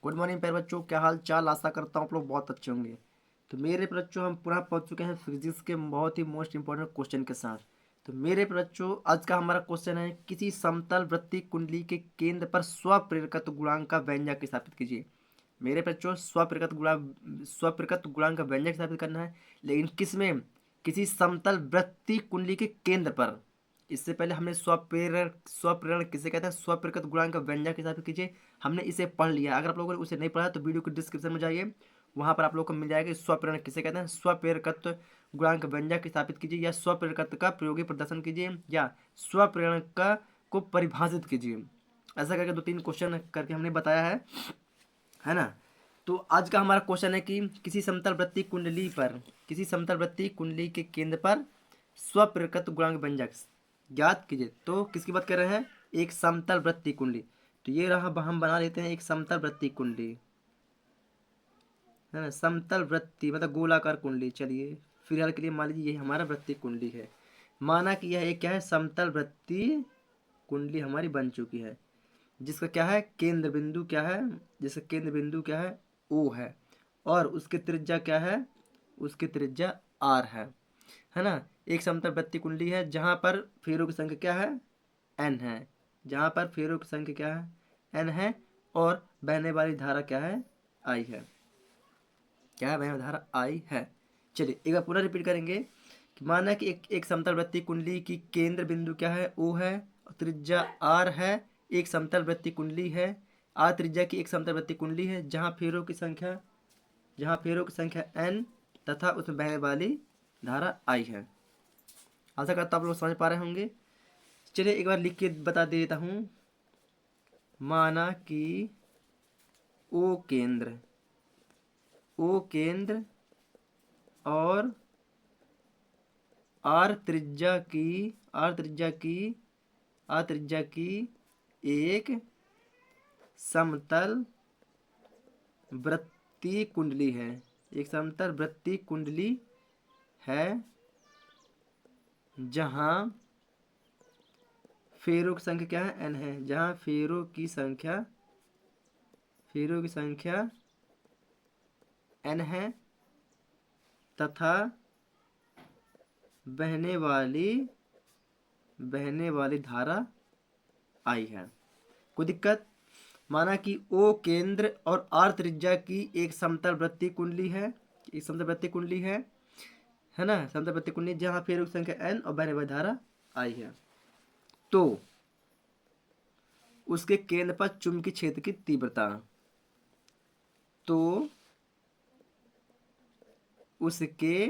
Good morning प्यारे बच्चों, क्या हाल चाल। आशा करता हूँ आप लोग बहुत अच्छे होंगे। तो मेरे प्यारे बच्चों, हम पुनः पहुंच चुके हैं फिजिक्स के बहुत ही मोस्ट इंपॉर्टेंट क्वेश्चन के साथ। तो मेरे प्यारे बच्चों, आज का हमारा क्वेश्चन है, किसी समतल वृत्तीय कुंडली के केंद्र पर स्वप्रेरकत्व गुणांक का व्यंजक स्थापित कीजिए। मेरे बच्चों, स्वप्रेरकत्व गुणांक का व्यंजक स्थापित करना है, लेकिन किसमें? किसी समतल वृत्तीय कुंडली के केंद्र पर। इससे पहले हमने स्वप्रेरण किसे कहते हैं, स्वप्रेरकत्व गुणांक का व्यंजक स्थापित कीजिए, हमने इसे पढ़ लिया। अगर आप लोगों ने उसे नहीं पढ़ा तो वीडियो के डिस्क्रिप्शन में जाइए, वहां पर आप लोग को मिल जाएगा। स्वप्रेरण किसे कहते हैं, स्वप्रेरकत्व गुणांक व्यंजक स्थापित कीजिए, या स्वप्रेरकत्व का प्रयोगी प्रदर्शन कीजिए, या स्वप्रेरण का को परिभाषित कीजिए। ऐसा करके 2-3 क्वेश्चन करके हमने बताया है ना। तो आज का हमारा क्वेश्चन है कि किसी समतल वृत्तीय कुंडली के केंद्र पर स्वप्रेरकत्व गुणांक व्यंजक ज्ञात कीजिए। तो किसकी बात कर रहे हैं? एक समतल वृत्तीय कुंडली। तो ये रहा, हम बना लेते हैं एक समतल वृत्तीय कुंडली, है ना। समतल वृत्तीय मतलब गोलाकार कुंडली। चलिए फिलहाल के लिए मान लीजिए ये हमारा वृत्तीय कुंडली है। माना कि यह एक क्या है, समतल वृत्तीय कुंडली हमारी बन चुकी है, जिसका क्या है, केंद्र बिंदु क्या है, जिसका केंद्र बिंदु क्या है, ओ है, और उसकी त्रिज्या क्या है, उसकी त्रिज्या आर है ना। एक समतल वृत्तीय कुंडली है जहां पर फेरों की संख्या क्या है, एन है, जहां पर फेरों की संख्या क्या है, एन है, और बहने वाली धारा क्या है, आई है। क्या है? बहने वाली धारा आई है। चलिए एक बार पुनः रिपीट करेंगे कि माना कि एक समतल वृत्तीय कुंडली की केंद्र बिंदु क्या है, ओ है, और त्रिज्या आर है। एक समतल वृत्तीय कुंडली है, आर त्रिज्या की एक समतल वृत्तीय कुंडली है जहाँ फेरों की संख्या एन तथा उसमें बहने वाली धारा आई है। आशा करता हूँ आप लोग समझ पा रहे होंगे। चलिए एक बार लिख के बता देता हूँ। माना कि ओ केंद्र और आर त्रिज्या की एक समतल वृत्तीय कुंडली है, एक समतल वृत्तीय कुंडली है जहां फेरों की संख्या क्या है, एन है, जहां फेरों की संख्या एन है तथा बहने वाली धारा आई है। कोई दिक्कत? माना कि ओ केंद्र और आर त्रिज्या की एक समतल वृत्तीय कुंडली है, है ना, समतल वृत्तीय कुंडली जहां फेरों की संख्या एन और बहने वाली धारा आई है। तो उसके केंद्र पर चुंबकीय क्षेत्र की तीव्रता, तो उसके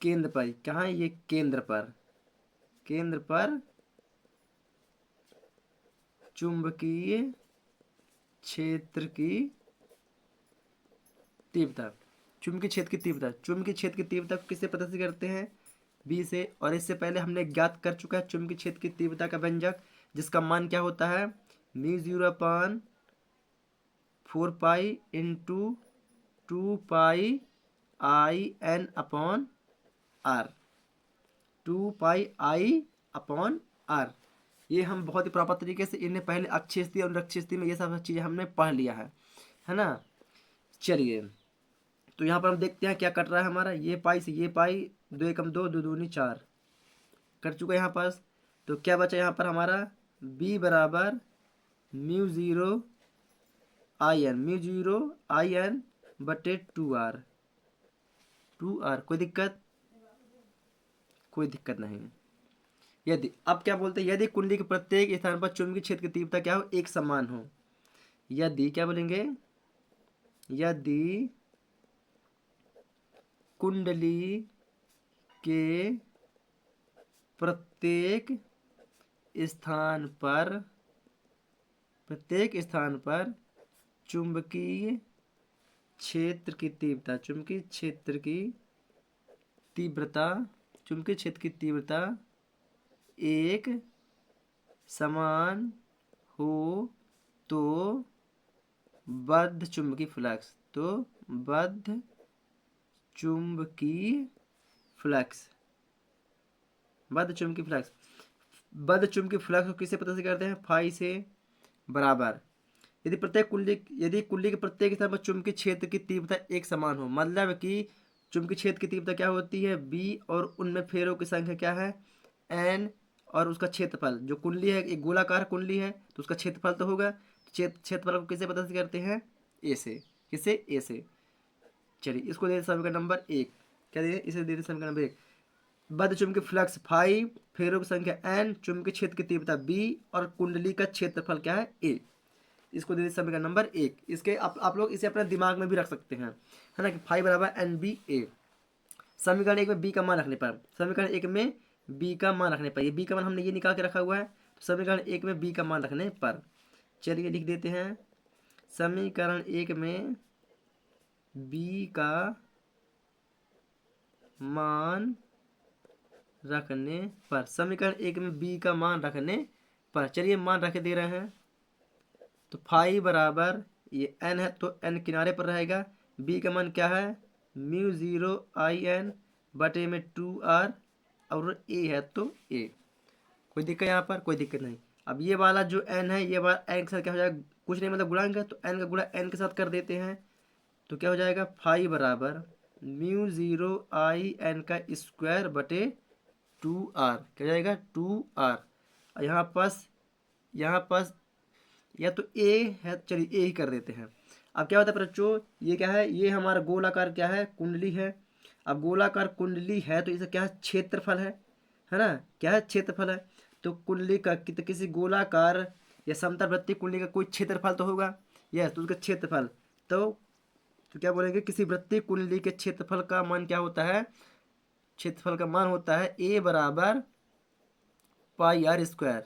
केंद्र पर, कहाँ है ये, केंद्र पर चुंबकीय क्षेत्र की तीव्रता, चुंबकीय क्षेत्र की तीव्रता को किससे प्रदर्शित करते हैं, बी से। और इससे पहले हमने ज्ञात कर चुका है चुंबकीय क्षेत्र की तीव्रता का व्यंजक, जिसका मान क्या होता है, μ0/4 पाई इंटू 2 पाई I/N/R, 2 पाई I/R। ये हम बहुत ही प्रॉपर तरीके से इन्हें पहले अक्षीय स्थिति और निरक्षीय स्थिति में ये सब चीज़ें हमने पढ़ लिया है ना। चलिए तो यहाँ पर हम देखते हैं क्या कट रहा है हमारा, ये पाई से ये पाई, 2 एकम 2, 2 दूनी 4 कट चुका है यहाँ पास। तो क्या बचा यहाँ पर हमारा, b बराबर म्यू जीरो बटे 2r। कोई दिक्कत नहीं। यदि अब क्या बोलते हैं, यदि कुंडली के प्रत्येक स्थान पर चुंबकीय क्षेत्र की तीव्रता क्या हो, एक समान हो। यदि क्या बोलेंगे, यदि कुंडली के प्रत्येक स्थान पर चुंबकीय क्षेत्र की तीव्रता एक समान हो तो बद्ध चुंबकीय फ्लक्स, बद्ध चुंबकीय फ्लक्स को किससे प्रदर्शित करते हैं, फाई से बराबर यदि कुंडली के प्रत्येक स्थान पर चुंबकीय क्षेत्र की तीव्रता एक समान हो, मतलब कि चुंबकीय क्षेत्र की तीव्रता क्या होती है बी, और उनमें फेरों की संख्या क्या है एन, और उसका क्षेत्रफल, जो कुंडली है एक गोलाकार कुंडली है तो उसका क्षेत्रफल तो होगा, क्षेत्रफल को किसे पता करते हैं ए से, किसे ए से। चलिए इसको दे समीकरण नंबर 1, क्या दे इसे दे समीकरण नंबर 1, बद्ध चुंबकीय फ्लक्स फाई, फेरों की संख्या एन, चुंबकीय क्षेत्र की तीव्रता बी, और कुंडली का क्षेत्रफल क्या है ए। इसको दे दी समीकरण नंबर 1। इसके आप लोग इसे अपने दिमाग में भी रख सकते हैं, है ना, कि फाई बराबर एन बी ए। समीकरण 1 में बी का मान रखने पर, समीकरण 1 में बी का मान रखने पर, ये बी का मान हमने ये निकाल के रखा हुआ है, तो समीकरण 1 में बी का मान रखने पर, चलिए लिख देते हैं समीकरण 1 में बी का मान रखने पर, समीकरण 1 में बी का मान रखने पर, चलिए मान रख दे रहे हैं। तो फाई बराबर ये एन है तो एन किनारे पर रहेगा, बी का मान क्या है म्यू 0 आई एन बटे में 2r, और ए है तो ए। कोई दिक्कत यहाँ पर, कोई दिक्कत नहीं। अब ये वाला जो एन है ये वाला एन के साथ क्या हो जाएगा, कुछ नहीं मतलब गुणांक है तो एन का गुणा एन के साथ कर देते हैं, तो क्या हो जाएगा फाई बराबर म्यू 0 आई एन का स्क्वायर बटे 2r, क्या हो जाएगा 2r। यहाँ पास या तो ए है, चलिए ए ही कर देते हैं। अब क्या होता है बच्चों, ये क्या है, ये हमारा गोलाकार क्या है कुंडली है। अब गोलाकार कुंडली है तो इसे क्या है क्षेत्रफल है ना, क्या है क्षेत्रफल है। तो कुंडली का किसी गोलाकार या समतलवृत्तीय कुंडली का कोई क्षेत्रफल तो होगा, यस, तो उसका क्षेत्रफल तो क्या बोलेंगे, किसी वृत्तीय कुंडली के क्षेत्रफल का मान क्या होता है, क्षेत्रफल का मान होता है ए बराबर पाई आर स्क्वायर।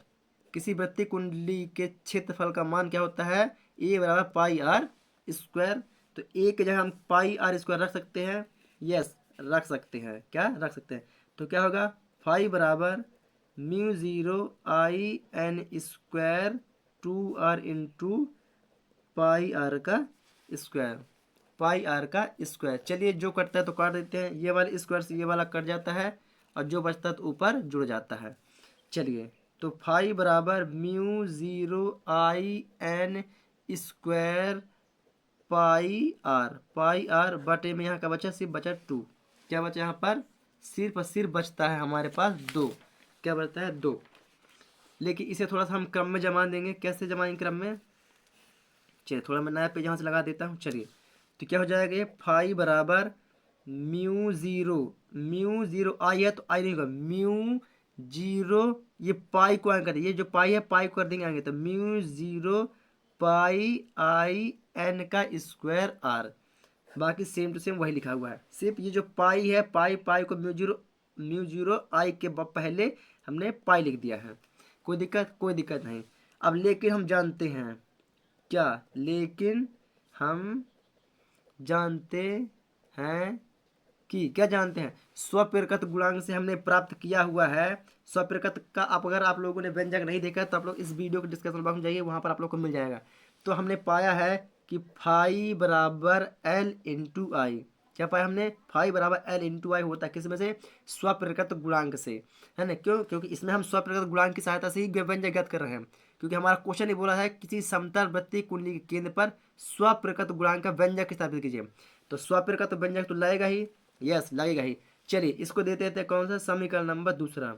किसी वृत्तीय कुंडली के क्षेत्रफल का मान क्या होता है ए बराबर पाई आर स्क्वायर। तो ए के जगह हम पाई आर स्क्वायर रख सकते हैं, यस रख सकते हैं, क्या रख सकते हैं। तो क्या होगा फाई बराबर mu 0 I N square 2r into pi R का स्क्वायर, पाई आर का स्क्वायर। चलिए जो कटता है तो काट देते हैं, ये वाला स्क्वायर से ये वाला कट जाता है और जो बचता है तो ऊपर जुड़ जाता है। चलिए तो फाई बराबर mu 0 I N square pi R बटे में यहाँ का बचा सिर्फ बचा 2, क्या बचा यहाँ पर सिर्फ बचता है हमारे पास 2, क्या बचता है 2। लेकिन इसे थोड़ा सा हम क्रम में जमा देंगे, कैसे जमाएंगे क्रम में, चलिए थोड़ा मैं नया पेज यहाँ से लगा देता हूँ। चलिए तो क्या हो जाएगा ये फाई बराबर म्यू 0 आई है तो आई नहीं होगा म्यू 0, ये पाई को आगे कर देंगे, ये जो पाई है पाई को कर देंगे आगे, तो म्यू 0 पाई आई एन का स्क्वायर आर, बाकी सेम टू सेम वही लिखा हुआ है, सिर्फ ये जो पाई है पाई को म्यू 0 आई के पहले हमने पाई लिख दिया है। कोई दिक्कत नहीं। अब लेकिन हम जानते हैं क्या, लेकिन हम जानते हैं कि क्या जानते हैं, स्वप्रेरकत्व गुणांक से हमने प्राप्त किया हुआ है। स्वप्रेरकत्व का अगर आप लोगों ने व्यंजक नहीं देखा तो आप लोग इस वीडियो के डिस्क्रिप्शन बॉक्स में जाइए, वहाँ पर आप लोग को मिल जाएगा। तो हमने पाया है कि फाई बराबर एल इंटू आई, क्या पाया हमने फाई बराबर एल इंटू आई होता है किस में से, स्वप्रेरकत्व गुणांक से, है ना। क्यों, क्योंकि इसमें हम स्वप्रेरकत्व गुणांक की सहायता से ही व्यंजक ज्ञात कर रहे हैं, क्योंकि हमारा क्वेश्चन ही बोला है किसी समतल वृत्तीय कुंडली के केंद्र पर स्वप्रेरकत्व गुणांक का व्यंजक स्थापित कीजिए। तो स्वप्रेरकत्व व्यंजक तो लगेगा ही, यस लगेगा ही। चलिए इसको देते थे कौन सा समीकरण नंबर दूसरा,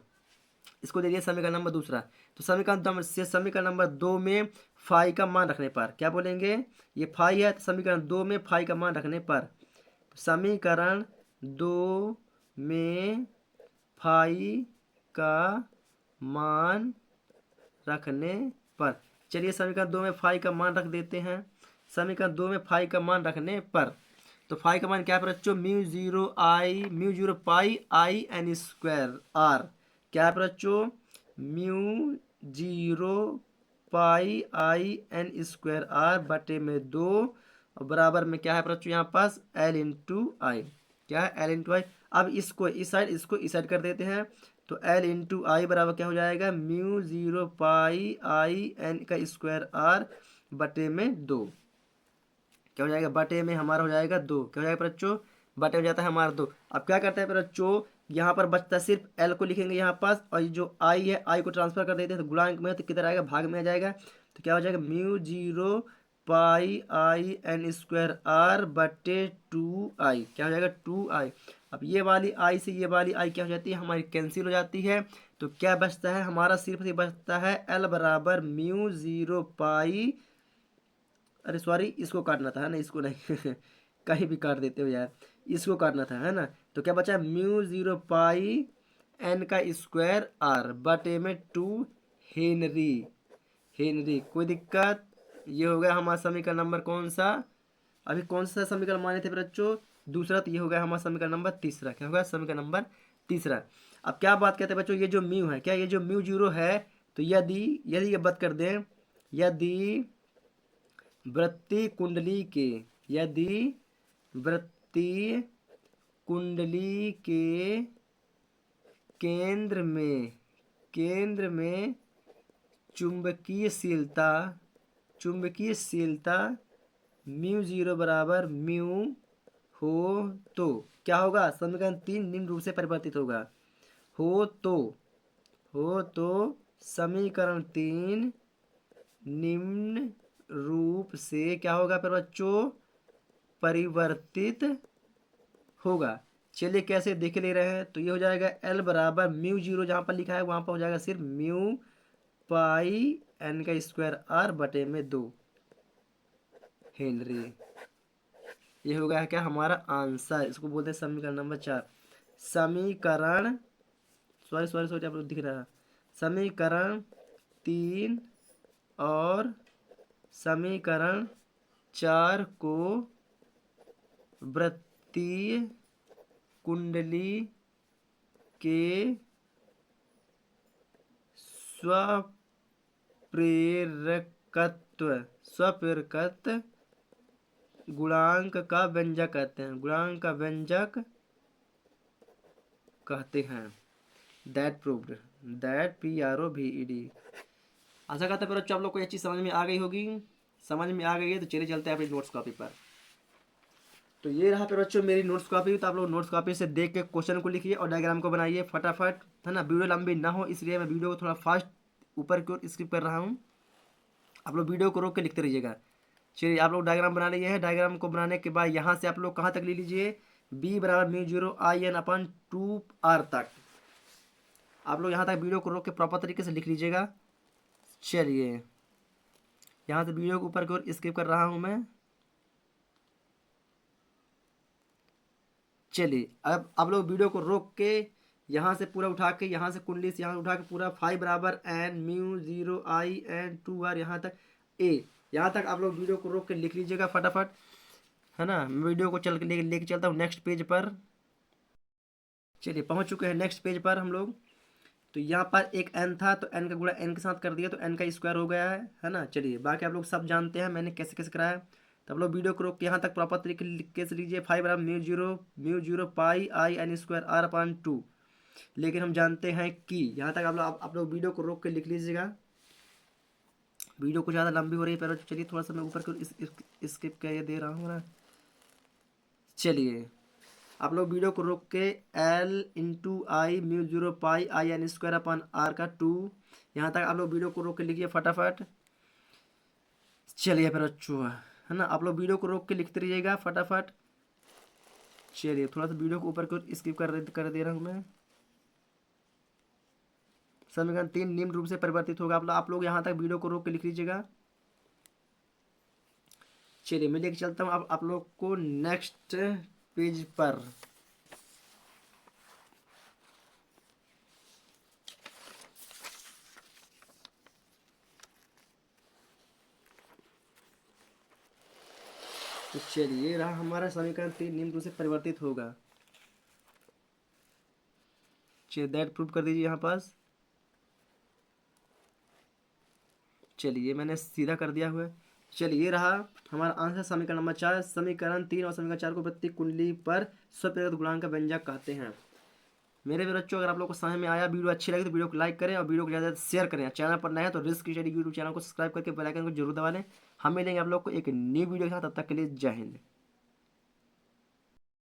इसको दे दिया समीकरण नंबर दूसरा। तो समीकरण नंबर 2 में फाई का मान रखने पर क्या बोलेंगे, ये फाई है तो समीकरण 2 में फाई का मान रखने पर, समीकरण 2 में फाई का मान रखने पर, चलिए समीकरण 2 में फाई का मान रख देते हैं। समीकरण 2 में फाई का मान रखने पर, तो फाई का मान क्या है बच्चों mu 0 pi I N square R, क्या है बच्चों mu 0 pi I N square R बटे में 2, और बराबर में क्या है बच्चों यहाँ पास एल इंटू आई, क्या है एल इंटू आई। अब इसको इस साइड कर देते हैं, तो एल इंटू आई बराबर क्या हो जाएगा म्यू 0 पाई आई एन का स्क्वायर आर बटे में 2, क्या हो जाएगा बटे में हमारा हो जाएगा 2, क्या हो जाएगा बच्चों बटे हो जाता है हमारा 2। अब क्या करते हैं बच्चों, यहाँ पर बचता है सिर्फ एल को लिखेंगे यहाँ पास, और जो आई है आई को ट्रांसफर कर देते हैं तो गुणांक में तो किधर आएगा भाग में आ जाएगा, तो क्या हो जाएगा mu 0 pi I N square R बटे 2 आई, क्या हो जाएगा 2 आई। अब ये वाली आई से ये वाली आई क्या हो जाती है हमारी, कैंसिल हो जाती है। तो क्या बचता है हमारा, सिर्फ ये बचता है एल बराबर म्यू 0 पाई, अरे सॉरी इसको काटना था है ना, इसको नहीं कहीं भी काट देते हो यार, इसको काटना था है ना। तो क्या बचा, म्यू 0 पाई एन का स्क्वायर आर बटे में 2 हेनरी। हेनरी कोई दिक्कत। ये हो गया हमारा समीकरण नंबर कौन सा, अभी कौन सा समीकरण माने थे बच्चों, दूसरा। तो ये हो गया हमारा समीकरण नंबर तीसरा, क्या होगा समीकरण नंबर तीसरा। अब क्या बात कहते हैं बच्चों, ये जो म्यू है, क्या ये जो म्यू 0 है, तो यदि यदि ये बात कर दें, यदि वृत्तीय कुंडली के, यदि वृत्तीय कुंडली के केंद्र में चुंबकीयशीलता म्यू 0 बराबर म्यू हो तो क्या होगा, समीकरण 3 निम्न रूप से परिवर्तित होगा। हो तो समीकरण 3 निम्न रूप से क्या होगा फिर बच्चों, परिवर्तित होगा। चलिए कैसे देख ले रहे हैं, तो ये हो जाएगा एल बराबर म्यू 0 जहाँ पर लिखा है वहाँ पर हो जाएगा सिर्फ म्यू पाई एन का स्क्वायर आर बटे में 2 हेनरी। ये हो गया क्या हमारा आंसर, इसको बोलते हैं समीकरण नंबर 4। समीकरण सॉरी आप लोग दिख रहा है, समीकरण 3 और समीकरण 4 को वृत्तीय कुंडली के स्वप्रेरकत्व गुणांक का व्यंजक कहते हैं, गुणांक का व्यंजक कहते हैं। That proved, that PROVED। आशा करता है बच्चों आप लोग को ये चीज़ समझ में आ गई होगी। समझ में आ गई है तो चलिए चलते हैं अपनी नोट्स कॉपी पर। तो ये रहा फिर बच्चों मेरी नोट्स कॉपी। तो आप लोग नोट्स कॉपी से देख के क्वेश्चन को लिखिए और डायग्राम को बनाइए फटाफट, है ना। वीडियो लंबी ना हो इसलिए मैं वीडियो को थोड़ा फास्ट ऊपर की ओर स्किप कर रहा हूँ। आप लोग वीडियो को रोक के लिखते रहिएगा। चलिए आप लोग डायग्राम बना लिए हैं। डायग्राम को बनाने के बाद यहाँ से आप लोग कहाँ तक ले लीजिए, बी बराबर म्यू 0 IN अपन 2R तक। आप लोग यहाँ तक वीडियो को रोक के प्रॉपर तरीके से लिख लीजिएगा। चलिए यहाँ से वीडियो को ऊपर की ओर स्किप कर रहा हूँ मैं। चलिए अब आप लोग वीडियो को रोक के यहाँ से पूरा उठा के, यहाँ से कुंडली से यहाँ उठा के पूरा 5 बराबर एन म्यू 0 IN 2R यहाँ तक ए, यहाँ तक आप लोग वीडियो को रोक के लिख लीजिएगा फटाफट, है ना। मैं वीडियो को चल के लेके चलता हूँ नेक्स्ट पेज पर। चलिए पहुँच चुके हैं नेक्स्ट पेज पर हम लोग। तो यहाँ पर एक एन था तो एन का गुणा एन के साथ कर दिया तो एन का स्क्वायर हो गया है ना। चलिए बाकी आप लोग सब जानते हैं मैंने कैसे कैसे कराया। तो आप लोग वीडियो को रोक के यहाँ तक प्रॉपर तरीके से लीजिए। 5 बराबर mu 0 pi I N square r upon 2। लेकिन हम जानते हैं कि यहाँ तक आप लोग वीडियो को रोक के लिख लीजिएगा। वीडियो कुछ ज़्यादा लंबी हो रही है पर चलिए थोड़ा सा मैं ऊपर को स्किप कर दे रहा हूँ ना। चलिए आप लोग वीडियो को रोक के L into I mu 0 pi I N square अपन आर का 2, यहाँ तक आप लोग वीडियो को रोक के लिखिए फटाफट। चलिए फिर अच्छो है ना, आप लोग वीडियो को रोक के लिखते रहिएगा फटाफट। चलिए थोड़ा सा वीडियो को ऊपर को स्किप कर दे रहा हूँ मैं। समीकरण 3 निम्न रूप से परिवर्तित होगा। आप लोग यहाँ तक वीडियो को रोक के लिख लीजिएगा। चलिए मैं लेके चलता हूँ अब आप लोग को नेक्स्ट पेज पर। तो चलिए रहा हमारा समीकरण 3 निम्न रूप से परिवर्तित होगा। चलिए दैट प्रूव कर दीजिए यहाँ पास। चलिए मैंने सीधा कर दिया हुआ है। चलिए रहा हमारा आंसर समीकरण नंबर 4। समीकरण 3 और समीकरण 4 को वृत्तीय कुंडली पर स्वप्रेरक गुणांक का व्यंजक कहते हैं। मेरे बच्चों अगर आप लोग को समझ में आया, वीडियो अच्छी लगी तो वीडियो को लाइक करें और वीडियो को ज़्यादा शेयर करें। चैनल पर नए हैं तो रिस्क स्टडी यूट्यूब चैनल को सब्सक्राइब करके बेल आइकन को जरूर दबा लें। हम मिलेंगे आप लोग को एक न्यू वीडियो के साथ, तब तक के लिए जय हिंद।